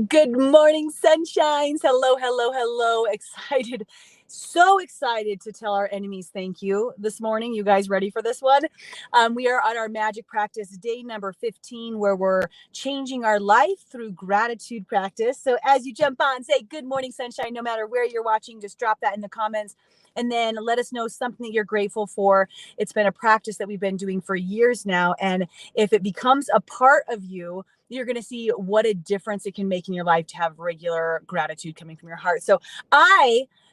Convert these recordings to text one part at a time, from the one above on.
Good morning, sunshines. Hello, hello, hello. Excited. So excited to tell our enemies thank you this morning. You guys ready for this one? We are on our magic practice day number 15, where we're changing our life through gratitude practice. So as you jump on, say good morning, sunshine, no matter where you're watching, just drop that in the comments. And then let us know something that you're grateful for. It's been a practice that we've been doing for years now. And if it becomes a part of you, you're going to see what a difference it can make in your life to have regular gratitude coming from your heart. So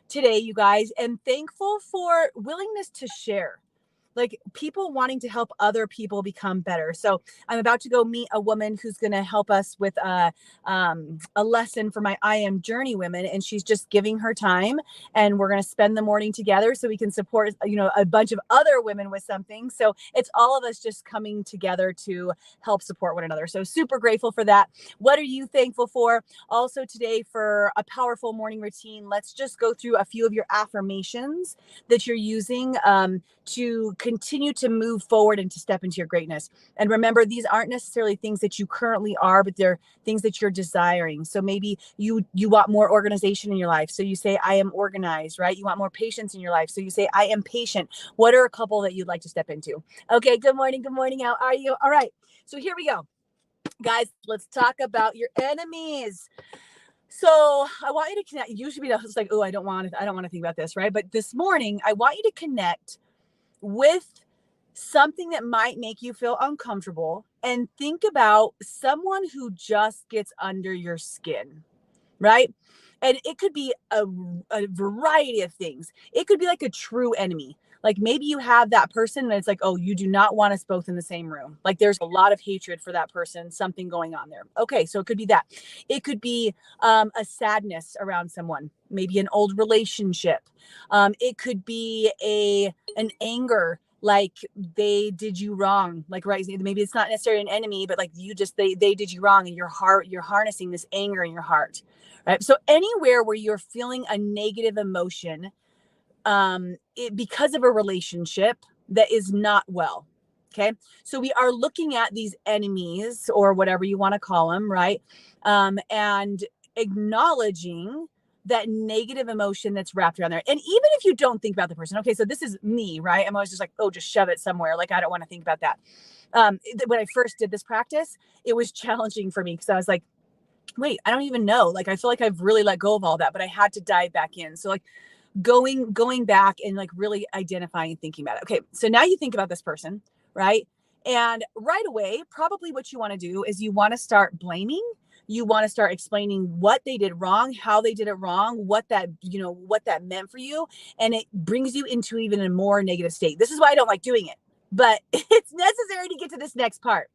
today, you guys, am thankful for willingness to share, like people wanting to help other people become better. So I'm about to go meet a woman who's going to help us with a lesson for my I Am Journey women. And she's just giving her time, and we're going to spend the morning together so we can support, a bunch of other women with something. So it's all of us just coming together to help support one another. So super grateful for that. What are you thankful for? Also today, for a powerful morning routine, let's just go through a few of your affirmations that you're using to continue to move forward and to step into your greatness. And remember, these aren't necessarily things that you currently are, but they're things that you're desiring. So maybe you want more organization in your life, so you say I am organized, right? You want more patience in your life, so you say I am patient. What are a couple that you'd like to step into? Okay, good morning, how are you? All right, so here we go, guys. Let's talk about your enemies. So I want you to connect. Usually it's like, oh, I don't want to think about this, right? But this morning I want you to connect with something that might make you feel uncomfortable, and think about someone who just gets under your skin, right? And it could be a variety of things. It could be like a true enemy. Like maybe you have that person and it's like, oh, you do not want us both in the same room. Like there's a lot of hatred for that person, something going on there. Okay, so it could be that. It could be a sadness around someone, maybe an old relationship. It could be an anger, like they did you wrong, like, right, maybe it's not necessarily an enemy, but like they did you wrong, and you're harnessing this anger in your heart, right? So anywhere where you're feeling a negative emotion, because of a relationship that is not well. Okay, so we are looking at these enemies, or whatever you want to call them, right? And acknowledging that negative emotion that's wrapped around there. And even if you don't think about the person, okay, so this is me, right? I'm always just like, oh, just shove it somewhere. Like, I don't want to think about that. When I first did this practice, it was challenging for me, because I was like, wait, I don't even know. Like, I feel like I've really let go of all that, but I had to dive back in. So like going back and like really identifying and thinking about it. Okay, so now you think about this person, right? And right away, probably what you want to do is you want to start blaming. You want to start explaining what they did wrong, how they did it wrong, what that meant for you. And it brings you into even a more negative state. This is why I don't like doing it, but it's necessary to get to this next part.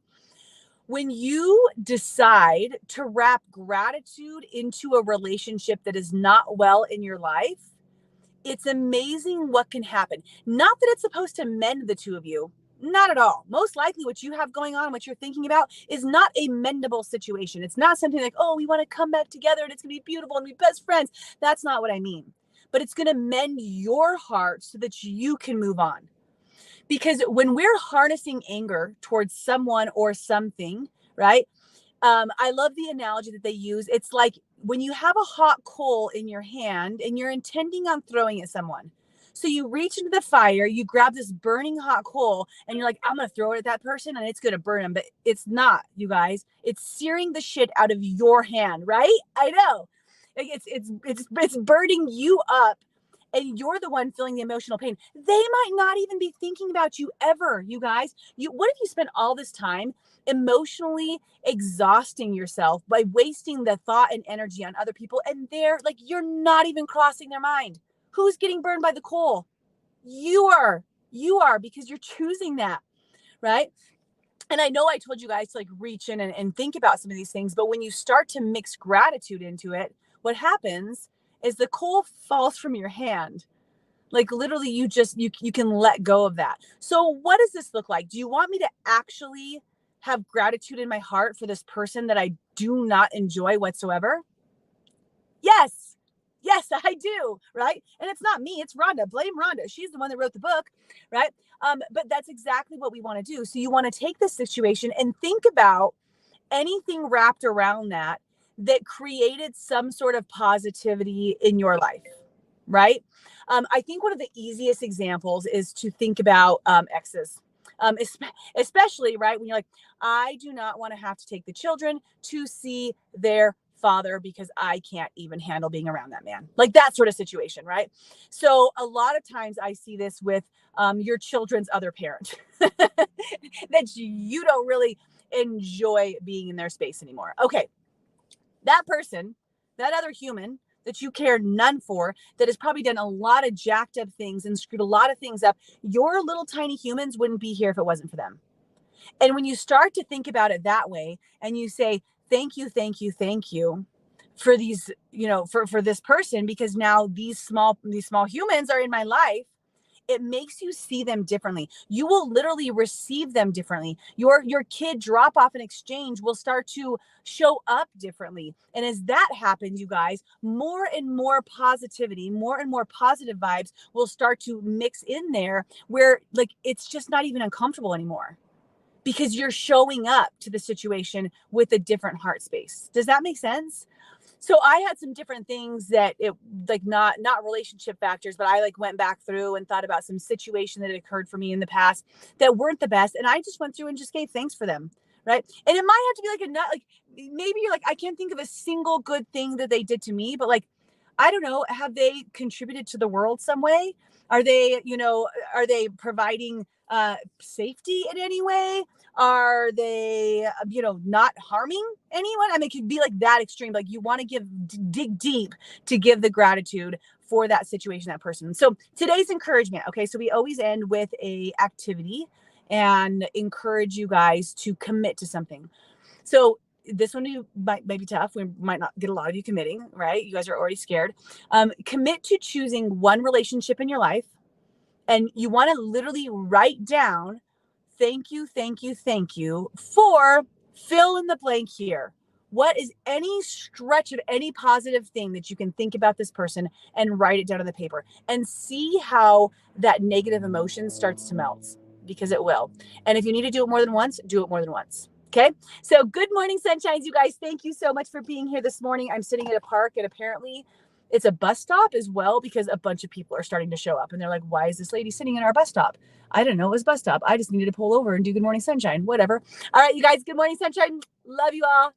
When you decide to wrap gratitude into a relationship that is not well in your life, it's amazing what can happen. Not that it's supposed to mend the two of you. Not at all. Most likely what you have going on, what you're thinking about, is not a mendable situation. It's not something like, oh, we want to come back together and it's going to be beautiful and be best friends. That's not what I mean. But it's going to mend your heart so that you can move on. Because when we're harnessing anger towards someone or something, right? I love the analogy that they use. It's like when you have a hot coal in your hand and you're intending on throwing it at someone. So you reach into the fire, you grab this burning hot coal, and you're like, I'm going to throw it at that person and it's going to burn them. But it's not, you guys. It's searing the shit out of your hand, right? I know. Like it's burning you up, and you're the one feeling the emotional pain. They might not even be thinking about you ever, you guys. What if you spent all this time emotionally exhausting yourself by wasting the thought and energy on other people, and they're like, you're not even crossing their mind? Who's getting burned by the coal? You are, because you're choosing that, right? And I know I told you guys to like reach in and think about some of these things, but when you start to mix gratitude into it, what happens is the coal falls from your hand. Like literally, you can let go of that. So what does this look like? Do you want me to actually have gratitude in my heart for this person that I do not enjoy whatsoever? Yes. Yes, I do. Right. And it's not me, it's Rhonda. Blame Rhonda. She's the one that wrote the book. Right. But that's exactly what we want to do. So you want to take this situation and think about anything wrapped around that that created some sort of positivity in your life, right? I think one of the easiest examples is to think about exes. Especially right when you're like, I do not want to have to take the children to see their father because I can't even handle being around that man. Like that sort of situation, right? So a lot of times I see this with your children's other parent that you don't really enjoy being in their space anymore. Okay, that person, that other human that you care none for, that has probably done a lot of jacked up things and screwed a lot of things up, your little tiny humans wouldn't be here if it wasn't for them. And when you start to think about it that way and you say, thank you, thank you, thank you for these, for this person, because now these small humans are in my life, it makes you see them differently. You will literally receive them differently. Your kid drop off and exchange will start to show up differently. And as that happens, you guys, more and more positivity, more and more positive vibes will start to mix in there where like it's just not even uncomfortable anymore because you're showing up to the situation with a different heart space. Does that make sense? So I had some different things that it like not relationship factors, but I like went back through and thought about some situation that had occurred for me in the past that weren't the best. And I just went through and just gave thanks for them. Right. And it might have to be like a nut, like maybe you're like, I can't think of a single good thing that they did to me, but like, I don't know, have they contributed to the world some way? Are they providing safety in any way? Are they, not harming anyone? I mean, it could be like that extreme. Like you want to dig deep to give the gratitude for that situation, that person. So today's encouragement. Okay. So we always end with a activity and encourage you guys to commit to something. So this one you might be tough. We might not get a lot of you committing, right? You guys are already scared. Commit to choosing one relationship in your life. And you want to literally write down, thank you, thank you, thank you for fill in the blank here. What is any stretch of any positive thing that you can think about this person and write it down on the paper and see how that negative emotion starts to melt, because it will. And if you need to do it more than once, do it more than once. Okay. So good morning, sunshines, you guys. Thank you so much for being here this morning. I'm sitting at a park and apparently it's a bus stop as well because a bunch of people are starting to show up and they're like, why is this lady sitting in our bus stop? I don't know. It was bus stop. I just needed to pull over and do good morning sunshine, whatever. All right, you guys, good morning sunshine. Love you all.